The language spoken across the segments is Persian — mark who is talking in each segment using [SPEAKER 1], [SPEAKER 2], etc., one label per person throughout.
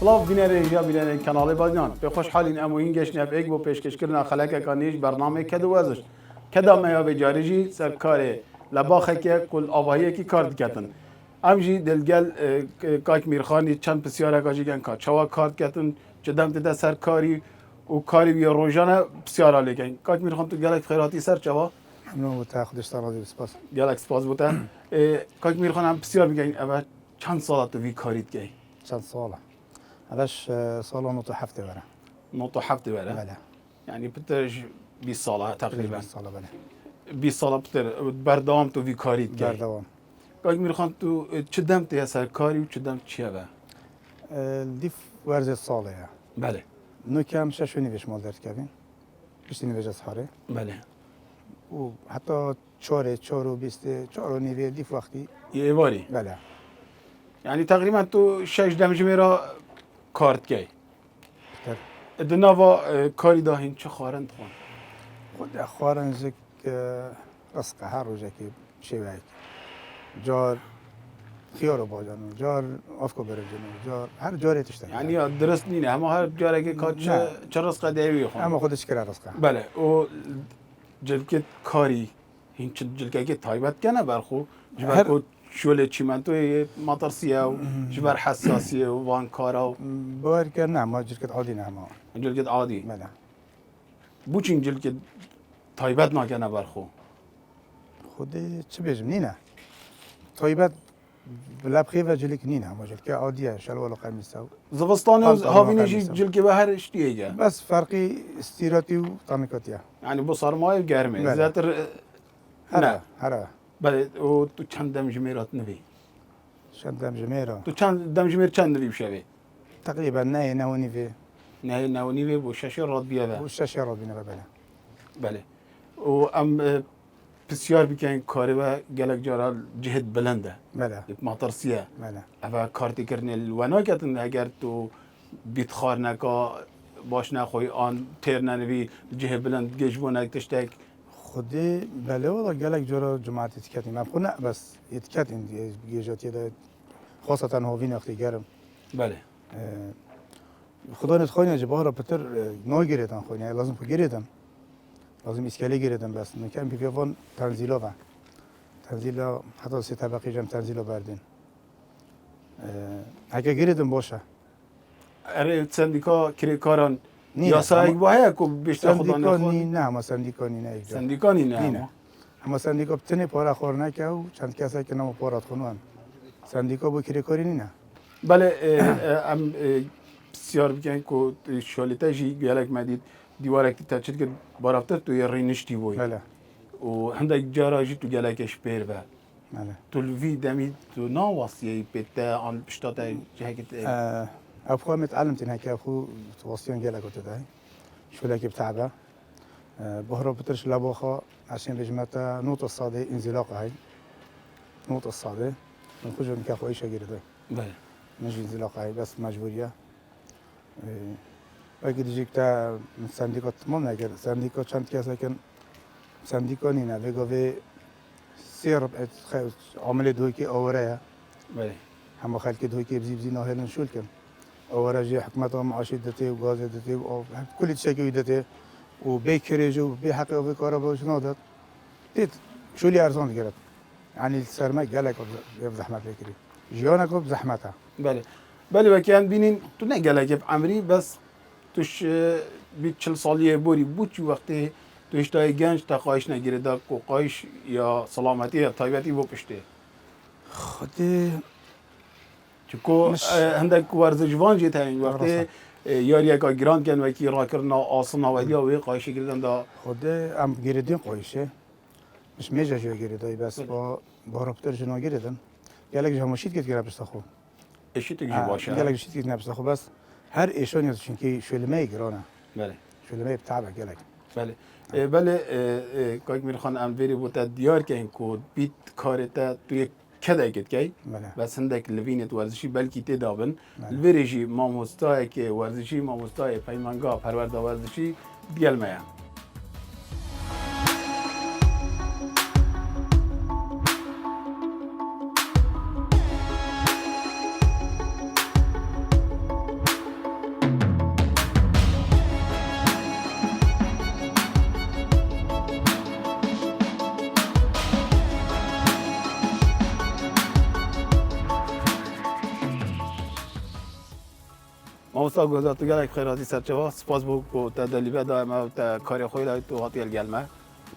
[SPEAKER 1] سلاف بینه رژیا بینه کانال بازیان به خوشحالین اموین گشت نف یک با پیشکش کردن خلاق کانیش برنامه کد وزش کدا میا به جاریجی سرکار لباخه که کل آواهی کی کار دکتن امجی دلگل کاک میرخانی چند بسیار کاجی گن کا چوا کار کتن چدم ته سرکاری و کاری بیا روزانه بسیار عالی کن کاک میرخان تو گلک خیراتی سر چوا
[SPEAKER 2] ممنون تا خودش تراضی سپاس
[SPEAKER 1] گلک سپاس بوده کاک میرخان هم بسیار میگن اول چند سال تو وی کاریت کی
[SPEAKER 2] چند ساله هذاش سال ونص هفته بره
[SPEAKER 1] نقطه هفته بره
[SPEAKER 2] بله
[SPEAKER 1] يعني بترج 20 ساله تقريبا
[SPEAKER 2] 20 ساله بله
[SPEAKER 1] 20 ساله بتر بردوام تو في كاريت
[SPEAKER 2] در
[SPEAKER 1] جاي
[SPEAKER 2] دوام
[SPEAKER 1] قاعد میخوان تو چدمت یا سرکاری و چدم چیه به
[SPEAKER 2] دیف ورزه ساله یا
[SPEAKER 1] بله
[SPEAKER 2] نو کم شش نیوش مال درد کردیم بیشتر نیوش از هاره
[SPEAKER 1] بله
[SPEAKER 2] و حتی چهار و بیست چهار و نیوه دیف وقتی
[SPEAKER 1] یه ایواری
[SPEAKER 2] بله
[SPEAKER 1] يعني تقريبا تو 6 دمج میرا کارت کی
[SPEAKER 2] در
[SPEAKER 1] دنوا کاری داهین چه خارند خوان
[SPEAKER 2] خود خوارن زک رزق هر روزه که شیوه جار خيار باجانو جار افكو برجانو جار هر جاري تشتغل
[SPEAKER 1] يعني درست نینه اما هر جاره که کات چه رزق دیوی خوان
[SPEAKER 2] اما خودش كرا رزقه
[SPEAKER 1] بله و جلکت کاری هین چه جلکه که تایبت کنه برخو جبر
[SPEAKER 2] هر-
[SPEAKER 1] کو شوله چیمنتو مطرسیه و جبر حساسیه و وان کارا و
[SPEAKER 2] باور كان نعم ما جركت عادي نعم
[SPEAKER 1] جلکت عادی
[SPEAKER 2] ملا
[SPEAKER 1] بوچین جلکت تایبت نکنه برخو
[SPEAKER 2] خودي چه بيجم نينا طيبات بلا بخيفة جلك نينا ما جلك عادية شلوه قميصة
[SPEAKER 1] زبستان
[SPEAKER 2] خلطة
[SPEAKER 1] هاوینجی
[SPEAKER 2] خميسة.
[SPEAKER 1] جلکه به هر اشتیه
[SPEAKER 2] بس فرقي استيراتي وطنكاتيا
[SPEAKER 1] يعني بو سرمایه گرمه
[SPEAKER 2] بله.
[SPEAKER 1] زیاتر نه
[SPEAKER 2] هرا هرا
[SPEAKER 1] بله و تو چند دم جمیرات نوی
[SPEAKER 2] شدام جميرة
[SPEAKER 1] تو چند دم جمیر چند نوی بشوی
[SPEAKER 2] تقريبا ناي ناوني في
[SPEAKER 1] نه نونیوی بو شش راد بیاوه
[SPEAKER 2] والشاشة ربنا بلا
[SPEAKER 1] بله و ام بسیار بیکن کاری و گلک جارا جهت بلنده
[SPEAKER 2] بلا
[SPEAKER 1] مطرسیه
[SPEAKER 2] بلا
[SPEAKER 1] اما کارتی کردن الونا کتن اگر تو بیت خار نکا باش نخوی آن تیر ننوی جهت بلند گجبونک تشتک
[SPEAKER 2] خودي بلا والله قالك جرى جماعة يتكاتي ما بقولنا بس يتكاتي يجات يدا خاصة هو فين وقت يجرم
[SPEAKER 1] بله
[SPEAKER 2] خدا نتخواني جبارة بتر نوع جريدان خواني يعني لازم جريدان لازم إسكالي جريدان بس نكمل في فيفون تنزيلا با تنزيلا حتى سه طبقه جم تنزيلا بردين اگه گریدن باشه
[SPEAKER 1] اره سندیکا کری کاران
[SPEAKER 2] نه،
[SPEAKER 1] یا سایگ
[SPEAKER 2] اما-
[SPEAKER 1] باید که بیشتر خدا
[SPEAKER 2] سندیکا
[SPEAKER 1] نخواد
[SPEAKER 2] نی نه اما سندیکا نی نه ایجا
[SPEAKER 1] سندیکانی نه
[SPEAKER 2] نه اما سندیکا بتنی پارا خور نکه و چند کسایی که نمو پارات خونوان سندیکا با کری کاری نی نه
[SPEAKER 1] بله ام بسیار بکن که شالیتا جی گلک مدید دیواره که تچید که بارافتر تو یه رینشتی بوی
[SPEAKER 2] بله
[SPEAKER 1] و هندک جارا جی تو گلکش پیر به
[SPEAKER 2] بله
[SPEAKER 1] تو الوی دمی تو ناواسیه بیتا آن بشتاتا جهکت
[SPEAKER 2] افخو متعلمت هناك اخو توصيون جالك وتداي شو لك بتعبه بهرب بترش لابوخا عشان رجمتا نوت الصادي انزلاق هاي نوت الصادي نخرج من كاخو ايش غير ده
[SPEAKER 1] بله
[SPEAKER 2] نجي انزلاق هاي بس مجبوريه اگه دیگه تا سندیکات تمام نگر سندیکات چند کسا کن سندیکا نینه بگاوه سیر عامل دوی که آوره
[SPEAKER 1] بله
[SPEAKER 2] هم خلک دوی که بزی ناهلن شول کن آوره جی حکمت هم معاشی دته و گاز دته و کلی تشکی دته و بیکری جو بی حقی و بیکارا باش نادد دید شولی ارزان گرفت یعنی سرمه گلک زحمت بکری جیانه کو زحمته
[SPEAKER 1] بله بله وکیان بینین تو نه گلک عمری بس توش بیت 40 سالیه بوری بود چی وقتی تو اشتای گنج تا قایش نگیره دا کو قایش یا سلامتی یا طیبتی بو پشته
[SPEAKER 2] خودی
[SPEAKER 1] چکو
[SPEAKER 2] مش-
[SPEAKER 1] هندک ورزش وان جیت هنگ وقتی
[SPEAKER 2] درسته.
[SPEAKER 1] یاری اگه گراند کن وکی را کرنا آسنا و دیا و قایش گیردن دا
[SPEAKER 2] خود ام گیردین قایشه مش میجا جو گیردای بس با رابطه جنو گیردن گلک جماشید که گرب استخو
[SPEAKER 1] اشی تو جی باشه
[SPEAKER 2] گلک شید که نبست خو بس هر ایشانی از چون شلمه گرانه
[SPEAKER 1] بله
[SPEAKER 2] شلمه بتعبه گلک
[SPEAKER 1] بله بله کاک میرخان ام ویری بوده دیار که این کود بیت کارتا توی کده گید که
[SPEAKER 2] بله
[SPEAKER 1] بس هندک لوینت ورزشی بلکی تدابن
[SPEAKER 2] بله.
[SPEAKER 1] الویریجی ماموستای که ورزشی ماموستای پیمانگا پرورده ورزشی بیلمه ما وسا گذار تو گلک خیراتی سرچوا سپاس بو کو تا دلیبه دا ما تا کار خوی لا تو هاتی الگلمه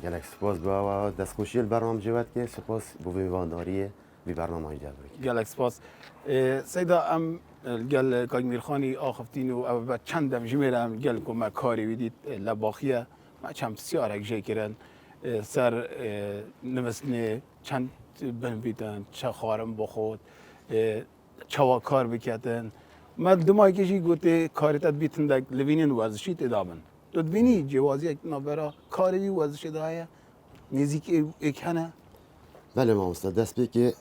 [SPEAKER 3] گلک سپاس با دستخوشی برنامه جواد که سپاس بو ویوانداری بی برنامه جواد
[SPEAKER 1] گلک سپاس سیدا ام گل کاگمیر خانی آخفتین و او بعد چند دم جمیرم گل کو ما کاری ویدید لباخیه ما چند سیارک جای کردن سر نمسنه چند بن بیتن چه خارم بخود چوا کار بکتن ما دمای کشی گوته کاریت بیتن دک لوینین ورزشی تدامن تو بینی جوازی یک نبرا کاری ورزشی دایه نزدیک اکنه
[SPEAKER 3] بله ما استاد دست بی که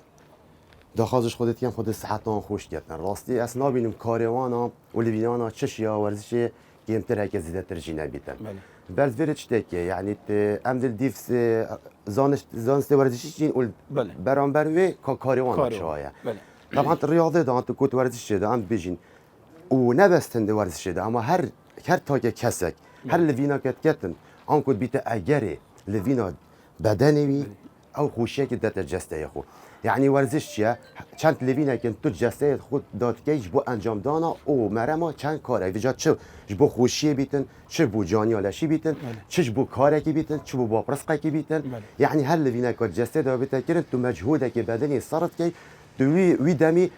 [SPEAKER 3] داخلش خودت کم خود صحتان خوش کردن راستی اصلا بینم کاروانا و لوینانا چشیا ورزشی گیمتر هک زیاده ترجیح نبیتن بس ویرچ تکه یعنی امدل دیفس زانست ورزشی چین اول برانبر و کاروانا شایا طبعا الرياضه ده انت كنت ورزش ده ام بيجين ونبستن ده ورزش ده اما هر تاكه كسك هر لفينا كتكتن ان كنت بيت اجري لفينا بدنوي او خوشيه كده تجسته يا خو يعني ورزش يا چند لفينا كنت تجسته خود داد كيج بو انجام دانا او مرما چند كاره وجا چه بو خوشيه بيتن چه بو جاني ولا شي بيتن چه بو كاره كي بيتن چه بو برسقه كي بيتن يعني هر لفينا كنت جسته ده بتكرن تو مجهودك بدني صارت كي دوی دمی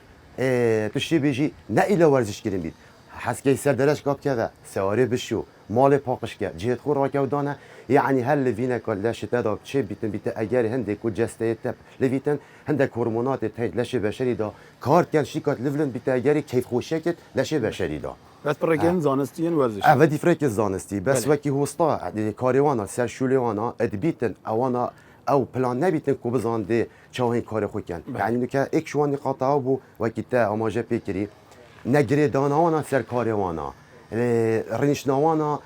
[SPEAKER 3] تشتی بیجی نه ایلا ورزش کردن بید حس که سردرش کاب کرده سواره بشو مال پاکش کرد جهت خور را که دانه یعنی هر لوینه که لشت داد چه بیتن بیت اگر هنده کو جسته تب لویتن هنده هورمونات تایید لش بشری دا کار کن شیکات لولن بیت اگری کیف خوشه کت لش بشری دا
[SPEAKER 1] بس برای زانستی ورزش
[SPEAKER 3] اودی فرق زانستی بس وکی هوستا کاروانا سر شولیوانا ادبیتن اوانا او پلان نبیتن کو بزانده چاهین کار خو کن یعنی که یک شوان نقاطه بو وکی تا اماجه پیکری نگری دانوانا سر کاروانا رنشنوانا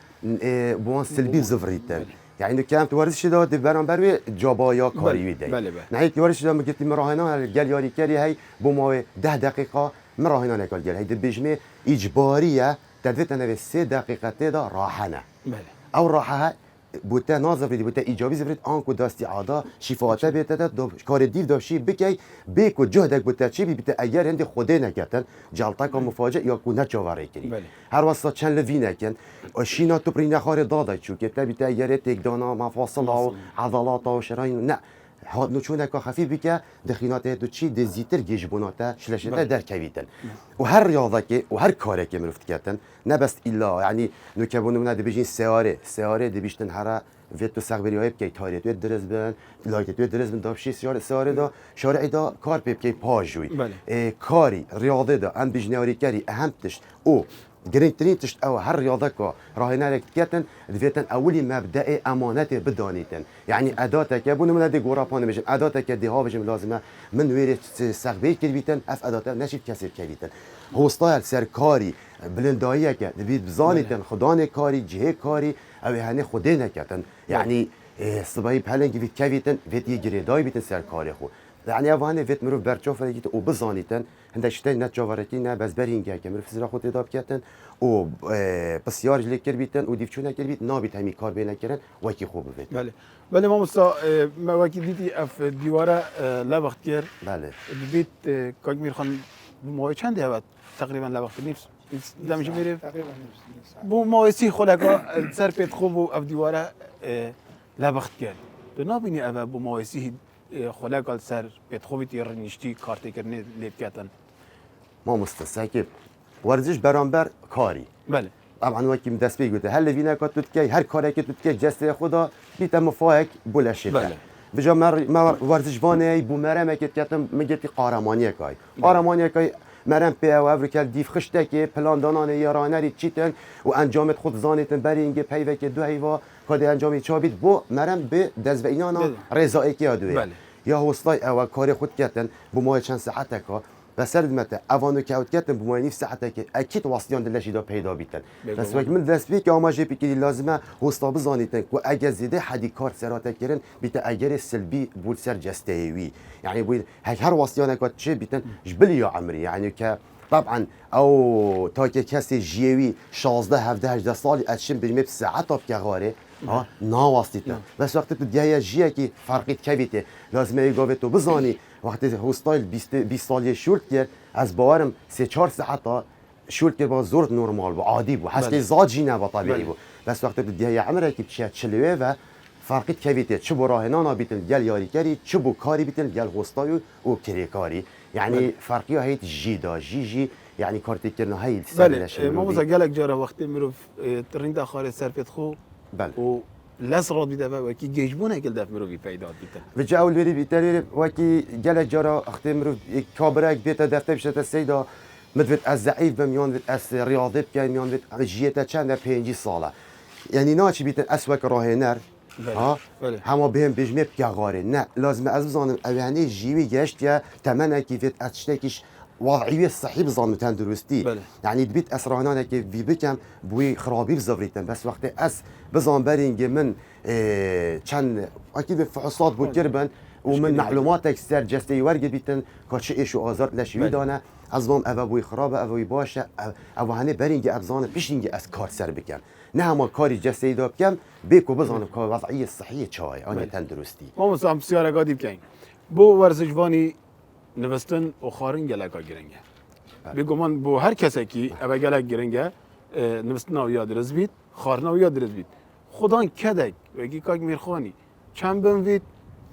[SPEAKER 3] بوان سلبی زفریتن یعنی که هم تو ورزش داد برانبر جابایا کاری ویده نه که ورزش داد مگه مراهنا گل یاری کردی هی بو ما 10 دقیقه مراهنا نکال گل هی بجمه اجباریه تدویت نوی 3 دقیقه دا راحنه او راحه بوده نازف دی بوده ایجابی زفرید آنکو دستی عادا شفاعته بیته دو کار دیو داشی بکی بیکو جهدک بوده چی بیته اگر هندی خوده نکتن جلتا کا مفاجئ یا کو نچاوره کری هر واسه چند لوی نکن شینا تو پری نخاره داده چو که بیته اگر تک دانا مفاصل و عضلات و شرايين نه هاد نوچونه که خفیف بکه دخینات دو چی دزیتر گیجبوناته شلشته در کویتن و هر ریاضه که و هر کاری که مرفت کردن نه بس الا یعنی نوکبونو نه دبیجین سیاره دبیشتن هر ویتو سغبری های بکی تاریت ویت درز بن لایت ویت درز بن دافشی سیاره دا شارع دا کار بکی پاجوی کاری ریاضه دا ام بیجنیاری کاری اهمتش او گرینگترین تشت او هر ریاضه که راهنه لکتن دویتن اولی مبدأ امانت بدانیتن یعنی اداته که بونم ندی گورا پانه میشم اداته که دیها بجم لازمه من ویری سغبی کردیتن اف اداته نشید کسی کردیتن هوستایل سرکاری بلندایی که دوید بزانیتن خدان کاری جه کاری او هنه خوده نکتن یعنی صبایی پهلنگی وید کویتن وید یه گریدای بیتن سرکاری خود يعني أفاني فيت مروف برشوف ريكيت وبزانيتن هندا شتاي نتجاورتينا بس برينجا كمروف زرا خود داب كاتن و بسيار جلي كربيتن وديفشونا كربيت نابيت همي كار بينا كرن وكي خوب بيت
[SPEAKER 1] بله ما مسا ما وكي ديتي اف ديوارا لا وقت كير
[SPEAKER 3] بله
[SPEAKER 1] البيت كاجمير خان بموي چند هبت تقريبا لا وقت نفس دمش میره تقریبا بو موسی خودکا سر پیت خوب و اف دیواره لبخت کرد تو نبینی اف بو موسی خودکا سر پیت خوبی تیر نشتی کارت کرنه لیب کردن
[SPEAKER 3] ما مستساکب ورزش برانبر کاری
[SPEAKER 1] بله
[SPEAKER 3] طبعا وكي مدس بيقول هل فينا كتوتكي هر كاري كتوتكي جست خدا بيت مفاهك بولشيت
[SPEAKER 1] بله
[SPEAKER 3] بجا ما ورزش وانه بو مرام كتم مجتي قهرمانيه كاي قهرمانيه كاي مرام بي او افريكال ديف خشتكي بلان دانان يارانري تشيتن و انجامت خود زانيتن برينج پيوك دو هيوا كد انجامي چابيت بو مرام به دزبينانا رضائي كي ادوي يا هوستاي او كاري خود كتن بو ما چند ساعتك بس متى اوانو كاوت كتن بو ما نيف ساعتك اكيد واسطيان دلشي دا پیدا بيتن بس وقت من دست بي كما جي بي لازمه هوستا بزانيتن و اگه زيده حدي كار سراتا كرن بيت اگر سلبي بول سر جستيوي يعني بو هر واسطيان كات چه بيتن جبل يا عمري يعني ك طبعا او تاكي كسي جيوي 16 17 18 سال اتشم بيمي بساعات اب كغاري ها ناواسطيتا بس وقت بديا جيكي فرقيت كبيته لازم يگاوتو بزاني وقتی هوستایل 20 سالی شورت کرد از باورم 3-4 ساعت شول که با زورت نرمال و عادی بود حس که زاد جینه با طبیعی بود بس وقتی دیگه عمره که بچه چلوه و فرقی کویته چه با راهنانا بیتن گل یاریکاری چه با کاری بیتن گل غستای و کریکاری یعنی فرقی ها هیت جیدا جی یعنی کارتی کردن هایی
[SPEAKER 1] بله ما مثلا گلک جارا وقتی میرو ترین داخل سرفت خو
[SPEAKER 3] بله
[SPEAKER 1] و لس راد بیده و کی گیجبونه کل دف میرو بی پیدا بیتن
[SPEAKER 3] و جاول بری بیتری وکی گلک جارا اختی میرو کابرک بیت دفته بشه سیدا مدفت از ضعیف بمیان از ریاضی بکن میان جیتا چند 5 ساله یعنی ناچی بیتن اسوک راهنر ها همه بهم بجمه بگاره نه لازم از بزنم اوانی جیوی گشت یا تمنه کیفیت اشتکیش وضعیه صحیح بزنم تندرستی یعنی بیت اسرانانه که وی بکم بوی خرابی بزوریتن بس وقتی از بزنم برینگ من چند اکید فحوصات بود کربن و من معلوماتك سر جستی ورگ بیتن که چه ایشو آزارت لشوی دانه از بام او بوی خرابه او باشه او هنه برینگ ابزانه پیشینگ از کار سر بکم نه همه کاری جستی دا بکم بیکو بزنم که وضعیه صحیح چای آنه تندرستی
[SPEAKER 1] ما مثلا بسیار گادی بکنیم بو ورزشوانی نوستن و خارن گلکا گرنگه بگو من بو هر کسی که او گلک گرنگه نوستن او یاد رز بید خارن او یاد رز بید خدا کدک بگی کاک میرخوانی چند بموید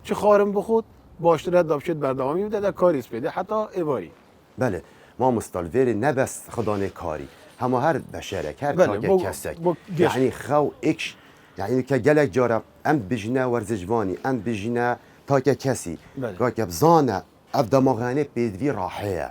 [SPEAKER 1] چه خارن بخود باشتره دابشت بردوامی بده در کاری سپیده حتی ایواری
[SPEAKER 3] بله ما مستلویری نه بس خدانه کاری همه هر بشرک هر تاک کسک یعنی خو اکش یعنی که گلک جارب ام بجنه ورزشوانی ام بجنه تاک کسی که بزانه اف دماغانه پیدوی راحیه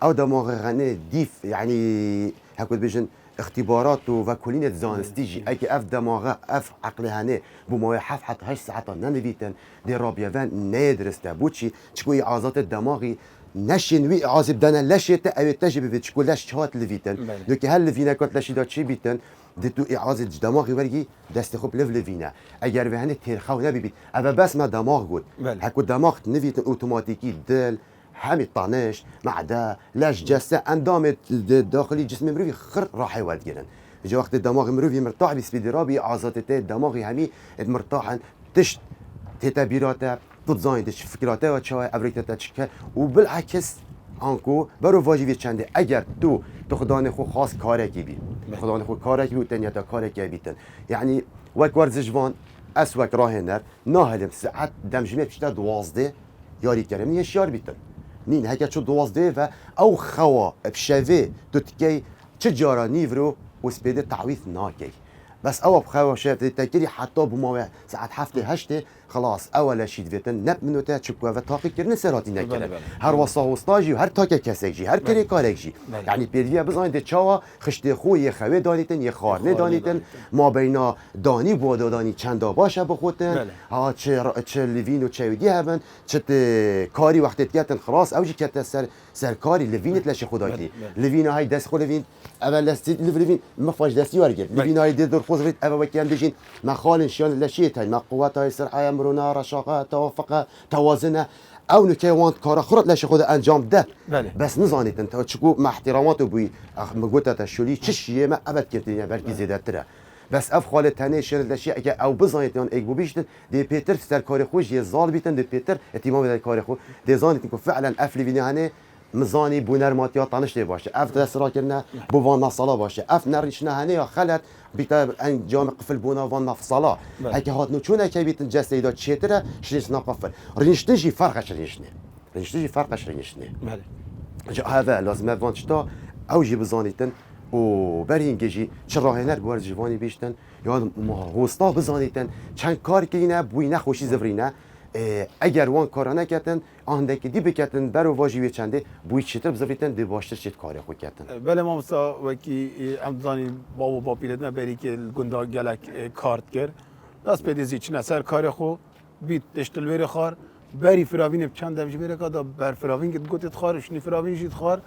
[SPEAKER 3] او دماغانه دیف یعنی هکود بجن اختبارات و کلینت زانستیجی اگه اف دماغه اف عقلهانه بموی 7 حتی 8 ساعت ننویتن دی رابیوان ندرسته بوچی چکوی عضلات دماغی نشین وی عازب دانا لشت او تجربه بيت شكون لاش تشات لفيتن دوك هل لفينا كنت لاش دا تشي بيتن دتو اعازه دماغي ورقي دست خوب لف لفينا اگر به هنه ترخو نبي بيت اما بس ما دماغ قول هكو دماغ نفيتن اوتوماتيكي دل حامي طانش معده لاش جسه اندام داخلي جسم مروي خر راح يولد جنن جا وقت الدماغ مروي مرتاح بيسبيدي رابي عضلات دماغي همي مرتاحن تشت تتبيراته تزايدش فكراته و چای ابریکتا چکه و بالعکس آنکو برو واجبی چنده اگر تو خدان خو خاص کاره کی بی خدان خو کاره کی بودن یا تا کاره کی بیتن یعنی وک ورزشوان اس وک راهنر ناهلم ساعت دمجمه بشتا 12 یاری کرم نیش یار بیتن نین هکا چو 12 و او خوا بشوه تتکی چه جارا نیورو و سپیده تعویض ناکی بس او بخوا شافت تكري حتى بما ساعات 7 خلاص اول شيء فيتن نب منو تا تشكوا وتاقي كرن سراتي نكره هر وصا وستاجي هر تاك كسجي هر كري كارجي يعني بيريا بزاين دي تشاوا خشت خوي خوي دانيتن ي خارنه دانيتن ما بين داني بودو داني چندا باشه بخوتن ها چه لوين و چودي هبن چه كاري وقت تياتن خلاص اوجي كت سر كاري لوين تلاش خداكي لوين هاي دست خو لوين اول لاستي لوين مفاج دستي ورجل لوين هاي دور خوزريت اول وكان بيجين ما خالن شان لشيتاي ما قوتاي سرعه مرونه رشاقه توافقه توازنه او نكيوانت كارا خرط لاش خود انجام ده بس نزانيت انت تشكو مع احتراماته بي مقوتا تشولي تشي ما ابد كتير بلكي زيادتره بس اف خاله تنه شن لشي او بزانيتون ايغو بيشتن دي بيتر سر كاري خوش يزال بيتن دي بيتر اهتمام دي كاري خو دي زانيت انكو فعلا افلي فيني مزانی بونر ماتیا تانشته باشه اف دست را کرنه بو وان مصالا باشه اف نرشنه هنه یا خلت بیتا انجام قفل بونا وان مفصلا هکه هات نو چونه که بیتن جسته ایدا چیتره شلیش نقفل رینشتجی فرقش رینشنه
[SPEAKER 1] بله
[SPEAKER 3] جا هذا لازم وانشتا اوجي بزانیتن و برینگجی چه راهنر بوار جوانی بیشتن یا هوستا بزانیتن چند کار که اینه بوی نخوشی زفرینه اگر وان کارا نکردن آهنده که دی بکردن برو واجبی چنده بوی چطور بزفریتن دی باشتر چت کاری خود کردن
[SPEAKER 1] بله ما مثلا وکی امزانی بابا با پیلتنا بری که گندا گلک کارت کرد دست پیدیزی چنه سر کار خو بیت دشتلویر خار بری فراوین چند دمجی بره که بر فراوین که گوتت خارش نی فراوین جید خار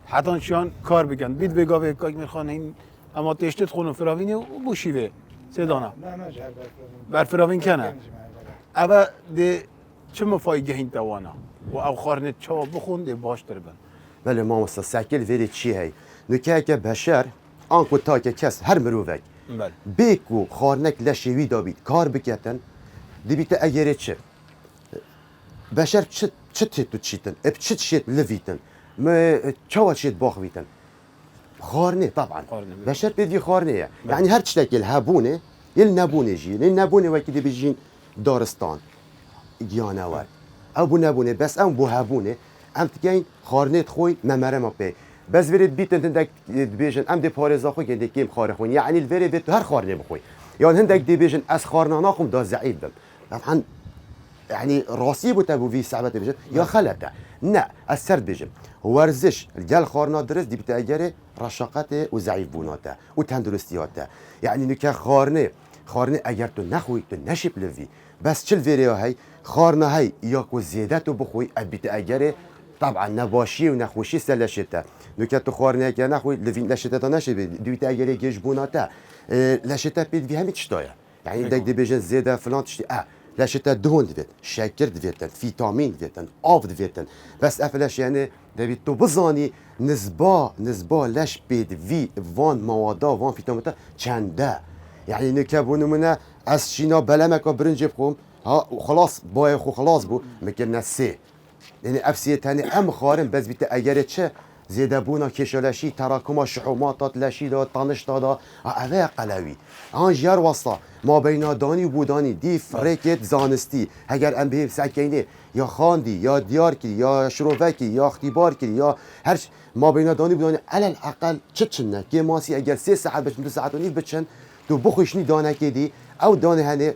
[SPEAKER 1] حتی شان کار بکن بیت بگاوه کاک میخوان این اما تشتت خونو فراوینی و بوشیوه سیدانا بر فراوین کنه اما ده چه مفایده این توانا و او خارنت چا بخون ده باش تربن
[SPEAKER 3] بله ما مستساکل ویری چی هی نکه که بشر آنکو تا که کس هر مروفک بیکو خارنک لشوی دابید کار بکتن دی بیت اگره چه بشر چه تیتو چیتن اب چه شیت لویتن ما چاوال شیت باخ ویتن خارنه طبعا
[SPEAKER 1] خارنه.
[SPEAKER 3] بشر بدي خارنه يعني هر تشتكي الهابونه النبونه جي النبونه وكده بيجين دارستان جيانوات ابو نبونه بس ام بو هابونه ام تكين خارنه خوي ممره ما بي بس ورد بيت هندك ديبيجن ام دي باريزا خو كده كيم خارخون يعني الفيري بيت هر خارنه بخوي يعني هندك ديبيجن اس خارنا ناخم دا زعيب بم طبعا يعني راسي بتابو في صعبة بيجن يا خلته نا السرد بيجن ورزش الجال خارنا درس دي بتاجره رشاقته وزعيف بوناته وتندرستياته يعني نكا خارنه اگر تو نخوی تو نشیب لوی بس چل ویریا هی خارنه هی یا کو زیاده تو بخوی ابیت اگره طبعا نباشی و نخوشی سلشته نکه تو خارنه اگر نخوی لوی لشته تا نشیب دویت اگره گیج بوناته لشته بید وی همه چطایه يعني دك دي بيجن زياده فلان تشتي لاشتا دهون دفيت شكر دفيتن فيتامين دفيتن آف دفيتن بس افلاش يعني دبي تو بزاني نسبة لاش بيد في وان موادا وان فيتامين چنده يعني نكابون منا از شينا بلمك برنج بخوم ها وخلاص باي خو خلاص بو مكنا سي يعني افسيه تاني ام خارم بس بيت اگر چه زياده بونا كشلاشي تراكم شحومات لاشي دا طنش دا اوه قلوي ان جار وسطا ما بين داني وبوداني دي فريكت زانستي اگر ام به سكينه يا خاندي يا دياركي يا شروفكي يا اختبار كي يا هر ما بين داني وبوداني على الاقل تشتشنا كي ماسي اگر 3 ساعات باش 2 ساعات ونيف بتشن تو بخوشني دانا كدي او دانه هنه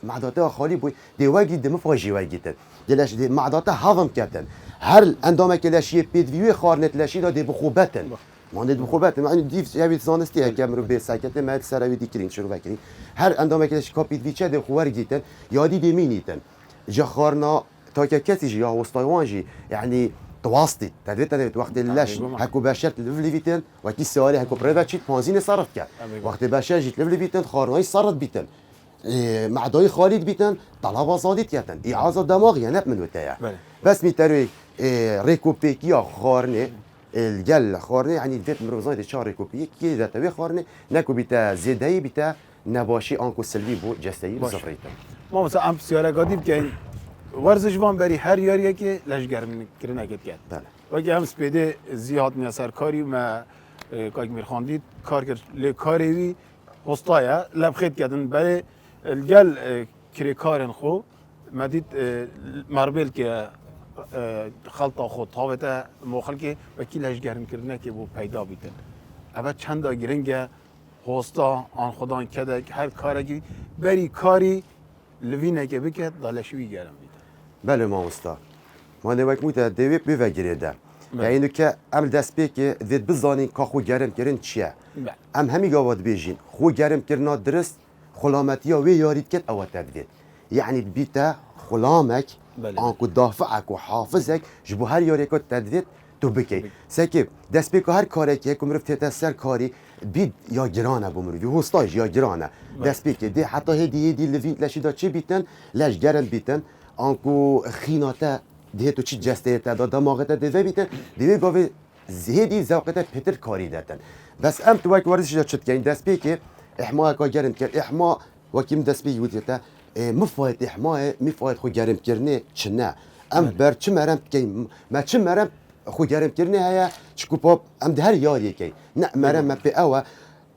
[SPEAKER 3] معداته خالي بو دي واجي دم فاجي واجيتن دلاش دي معداته هضم كاتن هر اندامك لاشي بيد فيو خارنت لاشي دا دي بخوبتن ما ند بخوبتن يعني ديف يبي زانستي هكامرو به ساكته ما سراوي دي كرين شروع بكري هر اندامك لاشي كابيد فيچه دي خوار جيتن يادي دي مينيتن جا خارنا تا كسي جي يا وسطايوانجي يعني تواسطي تدريت وقت اللاش هكو باشرت ليفيتن وقت السواري هكو بريفاتشيت بنزين صرف كان وقت باشر جيت ليفيتن خارناي صرت بيتن معداي خالد بيتن طلبه صادت يتن اعاده دماغ يعني من وتايا بس ميتروي ريكوبيكيا خارنه الجل خارنه يعني فيت مروزاي دي شهر ريكوبيك كي ذات وي خارنه نكو بيتا زيداي بيتا نباشي انكو سلبي بو جستي صفريتن
[SPEAKER 1] ما مثلا ام سياره قديم كاين ورزش وان بري هر ياريه كي لاشگر من كرنا كت كات
[SPEAKER 3] بله
[SPEAKER 1] وكي هم سبيده زياد نيسر كاري ما كاك ميرخاندي كار لي كاري وسطايا لبخيت كاتن بري الجل كري كارن خو مديد مربل كي خلطه خود تابته موخل که وکی لشگرم کردنه که بو پیدا بیتن اول چند تا گرنگ هوستا آن خدان کده هر کاری بری کاری لوینه که بکد دالشوی گرم بیتن
[SPEAKER 3] بله ما استا ما نوک موتا دوی بوگیره ده یعنی که ام دست بی که وید بزانین که خو گرم کردن چیه ام همی گاوات بیجین خو گرم کردن درست خلامتی ها وی یارید کد اوات تدوید يعني بيتا خلامك انكو دافعك وحافظك جبو هر ياريكو تدويت تو بكي سكيب دست بيكو هر كارك يكو مرف تتسر كاري بيد يا جرانه بمرو يو هستاج يا جرانه دست بيكي دي حتى هدي لفين لاشي دا چي بيتن لاش گرن بيتن انكو خيناتا دي تو چي جستيتا دا دماغتا دي بيتن دي گاوي زهدي زوقتا پتر كاري داتن بس ام تو وقت ورزش دا چت كاين دست بيكي احماء كا گرن كر احماء وكيم دست بيكي وديتا مفايد إحماء مفايد خو جرم كرني چنا ام بر چه مرم كي ما چه مرم خو جرم كرني هيا چكو باب ام ده هر ياري كي نا مرم ما بي اوا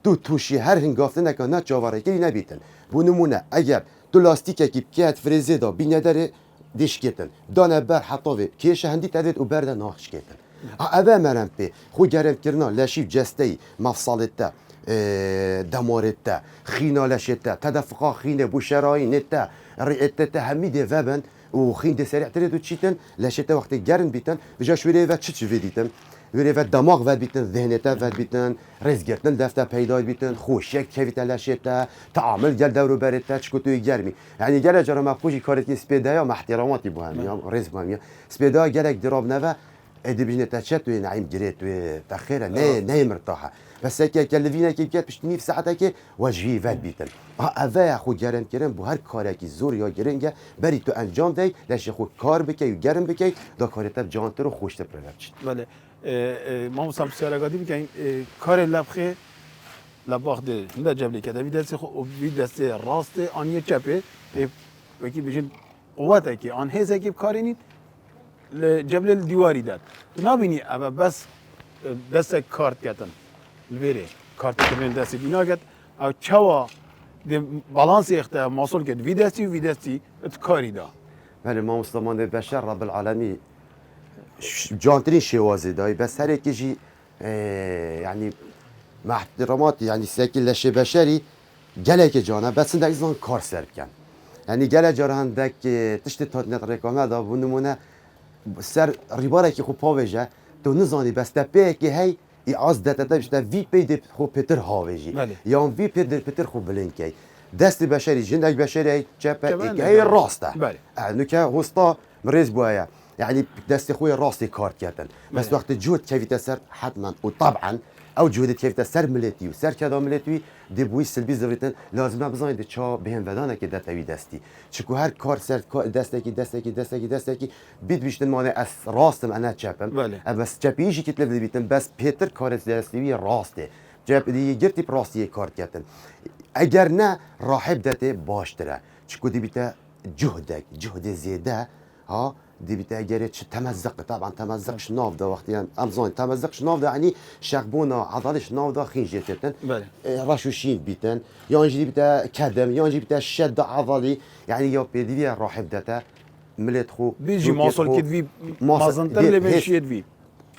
[SPEAKER 3] تو توشي هر هنگافتنه که نه چاواره کلی نبیتن بو نمونه اگر تو لاستیکه کی بکیت فریزه دا بینه دیش کتن دانه بر حطاوه کیش هندی تدید و برده ناخش کتن اوه مرم بی خو گرم کرنا لشیف جسته مفصالته دمارته خینالشته تدفقا خینه بوشراینته رئتته همیده وبن و خین ده سریع ترید و چیتن لشته وقتی گرم بیتن بجا شویره و چی دیتن ویره و دماغ ود بیتن ذهنته ود بیتن رزگرتن دفته پیدا بیتن خوشک کیفیت لشته تعامل گل دورو برته چکو توی گرمی یعنی گل جرا مفقوشی کارت کی سپیدا یا محترماتی بو هم یا رز بو هم سپیدا گلک دراب نوه ادی بجنه تشت و نعیم جريت و تخيره نه مرتاحه بس هيك كلفينا كي بكات باش نيف ساعتك وجهي ود بیتن اوه خو گرم کردن بو هر کاری زور یا گرنگه بری تو انجام دی لش خو کار بکی و گرم بکی دا کارت جانتر و خوشت پرلبچ
[SPEAKER 1] بله ما مثلا سرگادی میگیم کار لبخه لباخ ده نه جبلی کده ویدست خو ویدست راست آنیه چپه وکی بجن قوته که آن هزه که کاری نید جبل دیواری داد نبینی اما بس دست کارت کردن البيري كارت كرنين دستي بيناقت او تشوا دي بالانس اخته موصول كد في دستي وفي دستي تكاري دا
[SPEAKER 3] بله ما مسلمان بشر رب العالمین جانترین شوازی دای بس هر یکی جی يعني مع احتراماتي يعني ساكن لشي بشري جلك جانا بس عندك زمان كار سر بكن يعني جل جار عندك تشت تات رقمه دا بنمونه سر ريباره كي خو باوجه تو نزاني بس تبي كي هي اعاز داتا بشتا في بي دي خو بيتر هاوجي يوم في بي دي بيتر خو بلينكي دست بشري جندك بشري جابا هي الراسته نوكا هوستا مريز بوايا يعني دست خوي راسي كارت كاتن بس وقت جهد كيف تسر حتما وطبعا او جهد كيف تسر ملتي وسر كذا ملتي دي بوي سلبي زريتن لازم بزاين دي تشا بهم بدانا كده توي دستي چكو هر كار سر دستكي بيت بيشتن مانه اس راستم انا چپم بس چپيجي كتل بيتن بس بيتر كار دستي راسته جاب دي گرتي براسي كار كاتن اگر نه راحب دته باشتره چكو دي بيتا جهد زياده ها دي بتاجر تمزق طبعا تمزقش نافذه وقتی امزون تمزقش نافذه يعني شغبونا عضلش نافذه خينجتن رشوشين بيتن يانجي بتا كدم يانجي بتا شد عضلي يعني يا بيدي راح بدتا ملت خو
[SPEAKER 1] بيجي موصل كدفي مازنتر اللي بيشي يدفي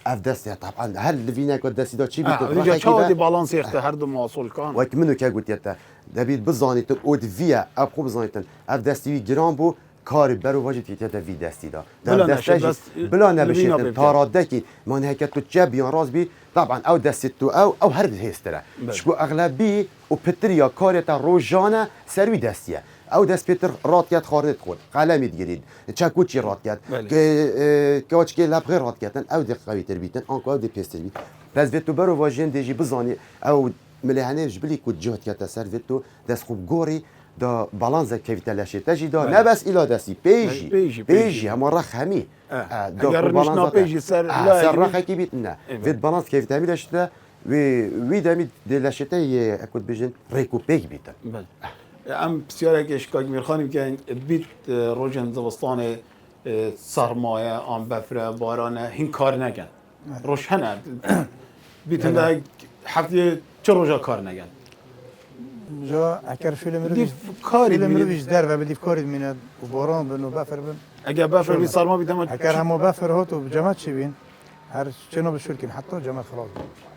[SPEAKER 3] افدس طبعا هل فينا كود دسي دا چي بيت
[SPEAKER 1] رجع شو دي بالانس يخت هر دو موصل كان
[SPEAKER 3] وقت منو كا قلت يتا دبيت بزاني تو اود فيا ابخو بزانيتن افدس تي جرام بو کاری برو واجد که تا وی دستی دا دستش بلا نبشه تاراده کی من هیکت تو جب یا راز بی طبعا او دست تو او هر هستره شکو اغلبی و پتریا کاری تا روزانه سروی دستیه او دست پتر رات کرد خارج خود قلمی گرید چکوچی رات کرد که که لب غیر رات کردن او دق قوی تر بیتن آنکو او دی پستر بی پس تو برو واجد دیجی بزانی او ملهانه جبلی کود جهت کرد سر تو دست خوب گوری دا بالانس كيف تلاشي تجي دا لا بس الى داسي بيجي هم رخ همي
[SPEAKER 1] اگر مش نابيجي سر لا
[SPEAKER 3] سر رخ كي بيتنا فيت بالانس كيف تعمل اشتا وي دامي دلاشتا اكود بيجن ريكو بيج بيتا
[SPEAKER 1] ام بسيارك اشكاك ميرخاني كان بيت روجن زبستان سرمایه ام بفره بارانه هین کار نکن روشنه بیتنده هفته چه روزا کار نکن
[SPEAKER 2] جا اگر فیلم رو
[SPEAKER 1] کاری
[SPEAKER 2] بیش در و بدیف کاری میاد و باران بن و بفر بن
[SPEAKER 1] اگر بفر بی سرما بیدم
[SPEAKER 2] اگر همو بفر هات و جماعت چی بین هر چنو بشور کن حتی جماعت خلاص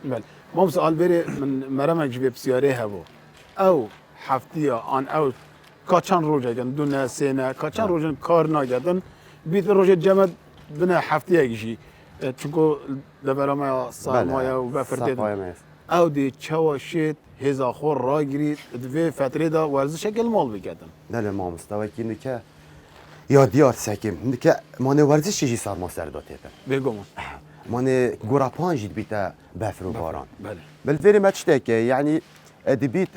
[SPEAKER 1] بله ما سوال بری من مرمک جوی بسیاره هوا او هفته آن او کاچان روزه کن دونه سینه کاچان روزه کار نگردن بیت روزه جماعت بنا هفته گیشی چونکو لبرام سرمایه و بفر دیدن او دی چواشید هزا خور را گیرید دوی فتره دا ورزش کل مال بکردن
[SPEAKER 3] نه ما مستوی که نکه یادیار سکیم نکه مانه ورزش چیزی سرما سر داته
[SPEAKER 1] بگم
[SPEAKER 3] مانه گورا پانجید بیتا بفر و باران
[SPEAKER 1] بله
[SPEAKER 3] بالفعل ما تشتكي يعني ادبيت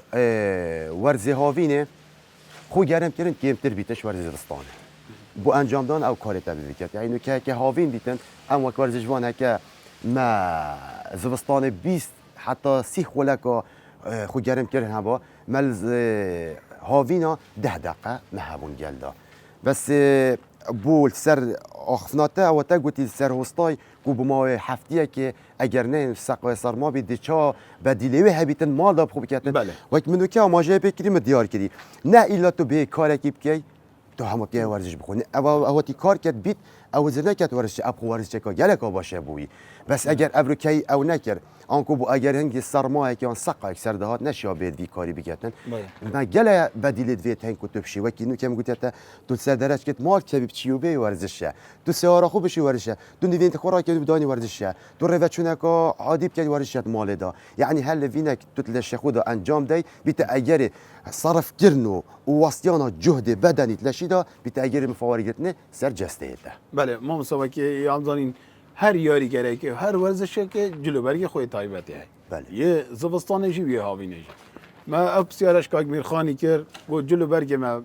[SPEAKER 3] ورزي هاوینه خو گرم کردن که امتر بیتش ورزی زمستانه بو انجام دان او کاری تبدیل کرد یعنی که هاوین بیتن هم وقت ورزشوانه که ما زمستان 20 حتی 30 خولکا خو گرم کردن هوا ملز هاوینا 10 دقیقه مهبون گلدا بس بول سر آخفناته او تا گوتی سر هستای کو بما هفتیه که اگر نه سقای سرما بی دیچا بدیله هبیتن مال داب خوب کردن
[SPEAKER 1] بله
[SPEAKER 3] وقت منو که ماجه بکریم دیار کردی نه الا تو به کار کی بکی تو هم که ورزش بخونی او تی کار کرد بیت او زنه کرد ورزش اب ورزش که گلک باشه بوی بس اگر ابروکی او نکرد آنکو بو اگر هنگی سرمایه که آن سقای سردهات نشیا بید وی کاری بگیرن نه گله بدیل دوی تن کتب شی وکی نو کم گویت تو سر درج کت مال که بچیو بی ورزشه تو سیاره خوب بشی ورزشه تو نوینت خورا که بدانی ورزشه تو روچونه که عادی که ورزشت مال دا یعنی هل وینک تو تلش خود انجام دی بیت اگر صرف کرنو و واسطیانا جهد بدنی تلشیدا بیت اگر مفاوری گرتنه سر جسته ده
[SPEAKER 1] بله ما مسابقه که یامزانین هر یاری گره که هر ورزشی که جلوبرگ خود تایبتی هست.
[SPEAKER 3] بله.
[SPEAKER 1] یه زبستانشی و یه هاوینشی. ما ابسیارش که میرخانی کرد و جلوبرگ ما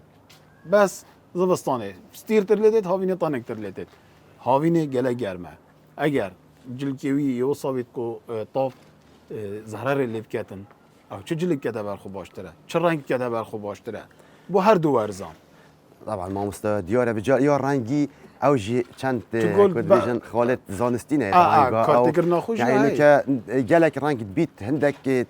[SPEAKER 1] بس زبستانه. ستیر ترلیت هاوینه تانک ترلیت. هاوینه گله گرمه. اگر جلکیوی یه صابت کو طاف زهره لیب کتن. او چه جلک کده بر خوب باشتره. چه رنگ کده بر خوب باشتره. با هر دو ورزان.
[SPEAKER 3] طبعا ما مستوى ديار بجار يا رنگی او جی چند
[SPEAKER 1] تقول
[SPEAKER 3] کد
[SPEAKER 1] با-
[SPEAKER 3] بیشن خالد زانستینه
[SPEAKER 1] کارتی کرنا خوش
[SPEAKER 3] یعنی
[SPEAKER 1] نه
[SPEAKER 3] که گلک رنگ بیت هندک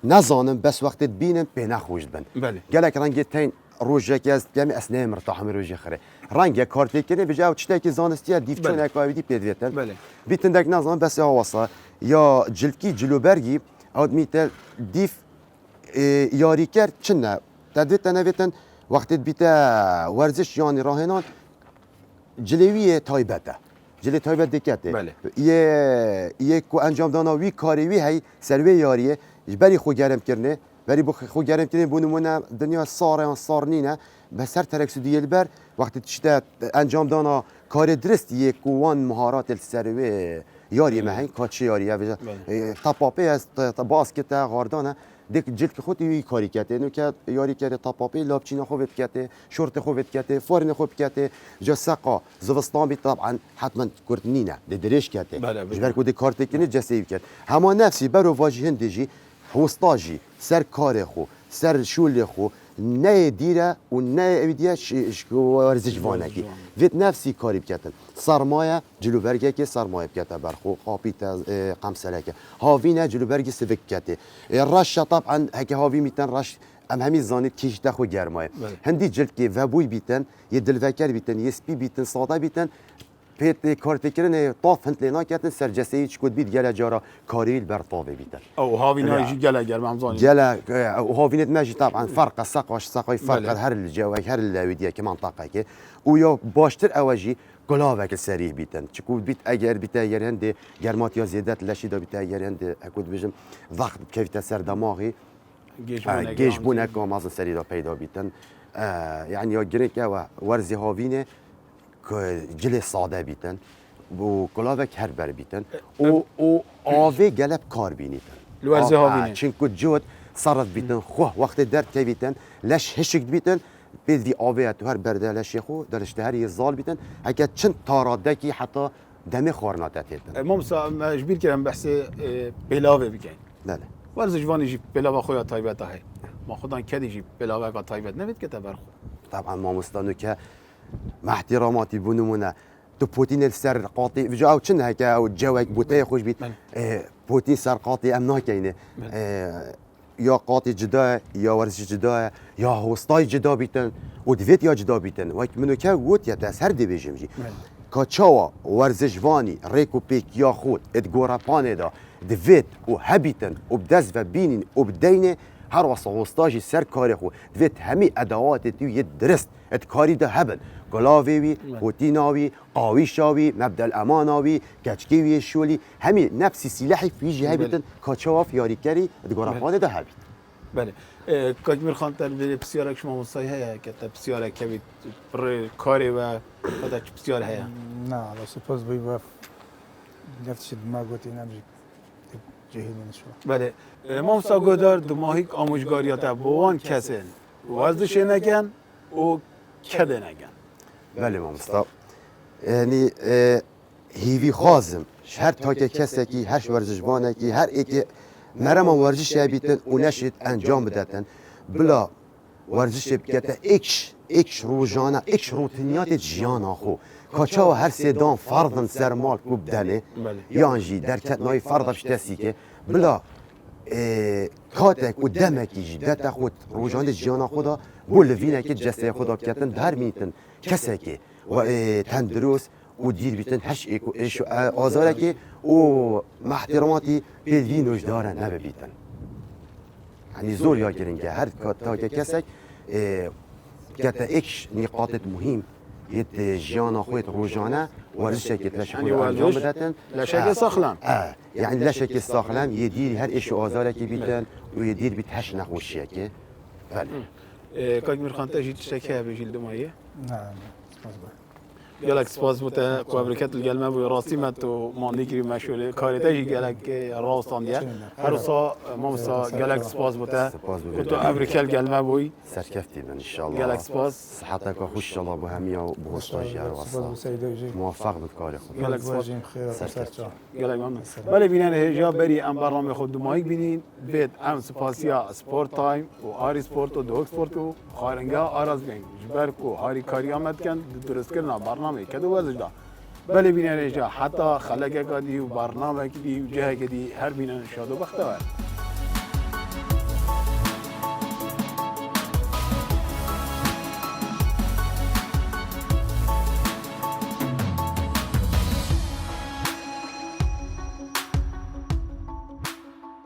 [SPEAKER 3] نزانم بس وقت بینم به نخوش بن
[SPEAKER 1] بله.
[SPEAKER 3] گلک رنگ تین روزه که از جمع اسنه مرتاح من روزه خره رنگ کارتی کنه بجاو چته که زانستی دیف چون
[SPEAKER 1] بله.
[SPEAKER 3] اکاوی دی پیدویتن
[SPEAKER 1] بله.
[SPEAKER 3] بیتن دک نزانم بس هواسا یا جلکی جلوبرگی آد میتل دیف یاری کرد چنه تدویت نویتن وقتی بیت ورزش یعنی راهنان جلوی تایبته جلی تایبت دکته
[SPEAKER 1] بله.
[SPEAKER 3] یه کو انجام دانا وی کاری وی هی سروی یاریه بری خو گرم کرنه بری بخ خو گرم کرنه بونمونه دنیا صار نینه بس هر ترکس دیل بر وقتی تشته انجام دانا کار درست یه کوان مهارات السروی یاری مهین کاچی یاریه تاپاپی از باسکت غاردانه دیک جلد خودی وی کاری کرده نو که یاری کرده تاپاپی لابچینه خوبت کرده شورت خوبت کرده فورن خوب کرده جا سقا زوستان بی طبعا حتما کرد نینه درش کرده
[SPEAKER 1] بله، بله.
[SPEAKER 3] جبر کودی کارت کنی جسیب کرد هما نفسی برو واجی هندجی هوستاجی سر کار خو سر شول خو نه دیره و نه اویدیه ورزش وانگی وید نفسی کاری بکتن سرمایه جلوبرگه که سرمایه بکته برخو قاپیت قمسله که هاوینه جلوبرگی سوک کته رش طبعا هکه هاوی میتن رش ام همی زانید کیش دخو گرمایه هندی جلد که وبوی بیتن یه دلوکر بیتن یه سپی بیتن ساده بیتن پیت کارت کردن طاف هند لینا کردن سر جسیی چکود بید گله جارا کاریل بر طاوه بیتن
[SPEAKER 1] او هاوی نایجی گله گرم همزانی
[SPEAKER 3] جلا وهوفينت ماشي طبعا فرق ساقي فرق
[SPEAKER 1] بله.
[SPEAKER 3] هر الجو هر الوديه كمان طاقه كي ويا باشتر اواجي كلاوك السريع بيتن تشكو بيت اجر بيت اجر هند جرمات يا زيادات لاشي دا بيت اجر هند اكود بجم ضغط كيف تسر دماغي جيش بونك وما سريع دا پیدا بيتن يعني يا جريك ورزي هاوينه جل ساده بيتن و كلاوك هر بر بيتن او آوه گلب کار بینیتن
[SPEAKER 1] الورزي هاوينه
[SPEAKER 3] چنکو جود صرف بیتن خواه وقت درد که بیتن لش هشک بیتن بید وی آوه تو هر برده لشی خو درشته هر یه زال بیتن اگه چند تاراده کی حتی دم خورناته تیتن
[SPEAKER 1] ممسا مجبور کردم بحث بلاوه بگین
[SPEAKER 3] بله
[SPEAKER 1] ورزش وانی جی بلاوه خویا تایبت های ما خودان کدی جی بلاوه کا تایبت نمید که تبرخو
[SPEAKER 3] طبعا ما مستانو که مع احتراماتي بونمونا تو بوتين السر قاطي فجأة او چن هكا او جواك بوتي خوش بيت بوتين سر قاطي ام ناكينه يا قاطي جدا يا ورزش جدا يا هوستاي جدا بيتن ودفيت يا جدا بيتن وك منو كا وت يا تسر دي بيجمجي كاتشاوا ورزش واني ريكو بيك يا خود ادغورا بانيدا دفيت وهبيتن وبدز وبينين وبدينه هر واسه هوستاجي سر کاری خو دوید همی ادوات تو یه درست ات کاری ده هبن گلاوی پوتیناوی قاویشاوی مبدا الاماناوی کچکیوی شولی همی نفسی سلاحی فیجی هبیتن کاچاواف یاری کری دگورافانه ده هبیت
[SPEAKER 1] بله کاجمیر خان تر بسیارک شما مصای هیا که تا بسیارک که بر کاری و خدا بسیار هیا
[SPEAKER 2] نه لا سپاس بی و نفس ما گوتی نمیشه جهیل نشو
[SPEAKER 1] بله ما مساگودار دو ماهی آموزگاریات بوان کسین ورزش نکن و کده نکن
[SPEAKER 3] بله ما مصطفى یعنی هیوی خازم هر تا که کسی کی هر ورزشبانه کی هر ایک مرا ورزش بیتن و نشید انجام بدتن بلا ورزش بکته ایکش روزانه ایکش روتینیات جیان آخو کاچا هر سیدان فردن سرمال کوب دنه یانجی در کتنای فرد بشتسی که بلا کاتک و دمکی جی دت خود روزانه جیان خدا بول وینه که جسته خدا کتن در میتن کسی که و تندرست و دیر بیتن هش ایکو ایشو آزاره که او محترماتی پیلوینوش داره نبه بیتن یعنی زور یا گرنگه هر تا که کسی که ایکش نقاط مهم یت جیان خود روزانه ورزش که لش خود انجام بدن
[SPEAKER 1] لشک ساخلم
[SPEAKER 3] یعنی لشک ساخلم یه دیر هر ایشو آزاره که بیتن و یه دیر بیت هش نخوشیه که بله
[SPEAKER 1] کاجمیر خان تجید شکه بجیل دمایه
[SPEAKER 2] نه سپاس بی
[SPEAKER 1] گلک سپاس بوده قابلیت الگلمه و راستی مت و ماندی کری مشغوله کاری تاجی گلک راستان دیه هر سا ما مسا گلک سپاس بوده تو امریکا الگلمه بوی
[SPEAKER 3] سرکفتی من ان شاء الله
[SPEAKER 1] گلک سپاس
[SPEAKER 3] صحتك خوش الله بهمية وبوستاجير
[SPEAKER 2] سپاس
[SPEAKER 3] وصل
[SPEAKER 2] سیده جی
[SPEAKER 3] موفق بكاري خود
[SPEAKER 1] گلک سپاس
[SPEAKER 2] واجیم خیر سرچا
[SPEAKER 1] گلک ممنون ولی بینن هجا بری ام برنامه خود دمایی بینین بید ام سپاسیا سپورت تایم و آری سپورت و دوک سپورت و خارنگا آراز بین جبر کو هاری کاری آمد کن درست کردن برنامه برنامه کدو وزش دا بله بینه رجا حتی خلقه کدی و برنامه کدی و جه کدی هر بینه شاد و بخته